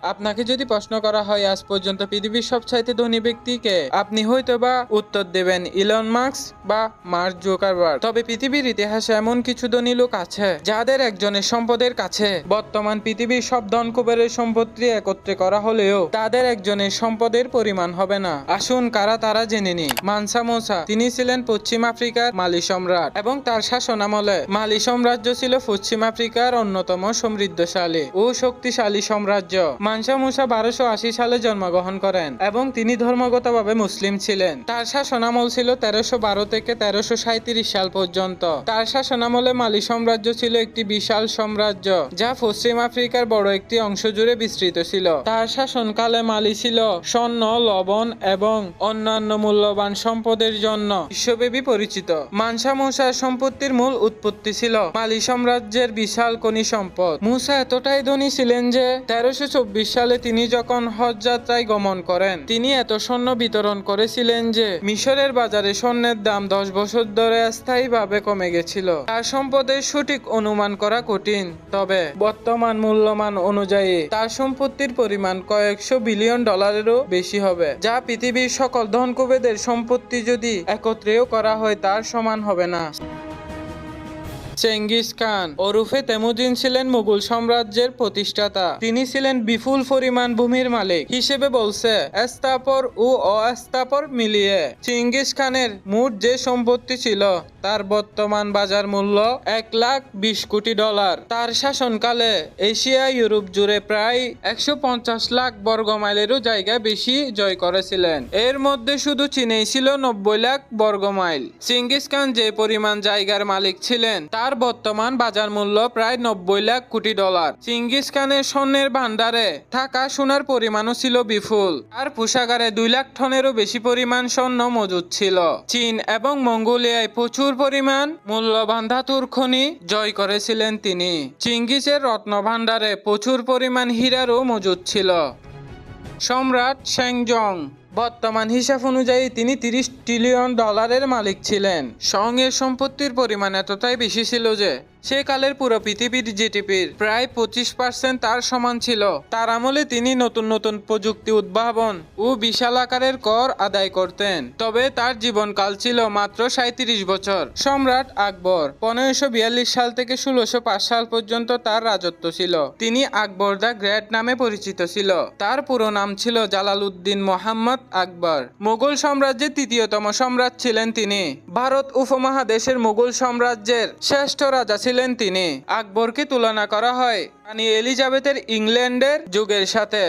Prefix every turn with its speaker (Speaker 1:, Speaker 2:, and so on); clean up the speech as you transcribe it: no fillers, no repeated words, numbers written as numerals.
Speaker 1: আপনাকে যদি প্রশ্ন করা হয় আজ পর্যন্ত পৃথিবীর সবচাইতে ধনী ব্যক্তিকে, আপনি হয়তোবা উত্তর দেবেন ইলন মাস্ক বা মার্ক জুকারবার্গ। তবে পৃথিবীর ইতিহাসে এমন কিছু ধনী লোক আছে যাদের একজনের সম্পদের কাছে বর্তমান পৃথিবীর সব ধন কুবেরের সম্পত্তি একত্রে করা হলেও তাদের একজনের সম্পদের পরিমাণ হবে না। আসুন কারা তারা জেনে নি। মানসা মুসা, তিনি ছিলেন পশ্চিম আফ্রিকার মালি সম্রাট এবং তার শাসনামলে মালি সাম্রাজ্য ছিল পশ্চিম আফ্রিকার অন্যতম সমৃদ্ধশালী ও শক্তিশালী সাম্রাজ্য। মানসা মুসা 1280 সালে জন্মগ্রহণ করেন এবং তিনি ধর্মগতভাবে মুসলিম ছিলেন। তার শাসনামল ছিল 1312 থেকে 1337 সাল পর্যন্ত। তার শাসনামলে মালি সাম্রাজ্য ছিল একটি বিশাল সাম্রাজ্য যা পশ্চিম আফ্রিকার বড় একটি অংশ জুড়ে বিস্তৃত ছিল। তার শাসনকালে মালি ছিল স্বর্ণ, লবণ এবং অন্যান্য মূল্যবান সম্পদের জন্য বিশ্বব্যাপী পরিচিত। মানসা মুসার সম্পত্তির মূল উৎপত্তি ছিল মালি সাম্রাজ্যের বিশাল খনি সম্পদ। মুসা এতটাই ধনী ছিলেন যে 1324 সালে তিনি যখন হজ যাত্রায় গমন করেন, তিনি এত স্বর্ণ বিতরণ করেছিলেন যে মিশরের বাজারে স্বর্ণের দাম 10 বছর ধরে স্থায়ীভাবে কমে গেছিল। তার সম্পদের সঠিক অনুমান করা কঠিন, তবে বর্তমান মূল্যমান অনুযায়ী তার সম্পত্তির পরিমাণ কয়েকশো বিলিয়ন ডলারেরও বেশি হবে, যা পৃথিবীর সকল ধনকুবেরদের সম্পত্তি যদি একত্রেও করা হয় তার সমান হবে না। চেঙ্গিস খান ওরফে তেমুজিন ছিলেন মুঘল সাম্রাজ্যের প্রতিষ্ঠাতা। তিনি ছিলেন বিপুল পরিমাণ ভূমির মালিক হিসেবে বলছে স্থাপর ও অস্থাপর মিলিয়ে চেঙ্গিস খানের মোট যে সম্পত্তি ছিল তার বর্তমান বাজার মূল্য 1,20 কোটি ডলার। তার শাসনকালে এশিয়া ইউরোপ জুড়ে প্রায় 150 লাখ বর্গ মাইলেরও জায়গা বেশি জয় করেছিলেন। এর মধ্যে শুধু চীনেই ছিল 90 লাখ বর্গ মাইল। চেঙ্গিস খান যে পরিমাণ জায়গার মালিক ছিলেন তার বর্তমান বাজার মূল্য প্রায় 90 লাখ কোটি ডলার। চেঙ্গিস খানের স্বর্ণের ভান্ডারে থাকা সোনার পরিমাণও ছিল বিপুল। আর পোশাকারে 2 লাখ টনেরও বেশি পরিমাণ স্বর্ণ মজুদ ছিল। চীন এবং মঙ্গোলিয়ায় প্রচুর পরিমাণ মূল্যবান ধাতুর খনি জয় করেছিলেন তিনি। চেঙ্গিসের রত্ন ভান্ডারে প্রচুর পরিমাণ হীরারও মজুদ ছিল। সম্রাট সেংজং বর্তমান হিসাব অনুযায়ী তিনি 30 ট্রিলিয়ন ডলারের মালিক ছিলেন। সং এর সম্পত্তির পরিমাণ এতটাই বেশি ছিল যে সে কালের পুরো পৃথিবীর জিডিপির প্রায় 25% তার সমান ছিল। তার আমলে তিনি নতুন নতুন প্রযুক্তি উদ্ভাবন ও বিশাল আকারের কর আদায় করতেন। তবে তার জীবনকাল ছিল মাত্র 37 বছর। সম্রাট আকবর 1542 সাল থেকে 1605 সাল পর্যন্ত তার রাজত্ব ছিল। তিনি আকবর দ্য গ্রেট নামে পরিচিত ছিল। তার পুরো নাম ছিল জালালউদ্দিন মোহাম্মদ আকবর। মুঘল সাম্রাজ্যের তৃতীয়তম সম্রাট ছিলেন তিনি। ভারত উপমহাদেশের মুঘল সাম্রাজ্যের শ্রেষ্ঠ রাজা ছিলেন তিনি। আকবরকে তুলনা করা হয় রানী এলিজাবেথের ইংল্যান্ডের যুগের সাথে।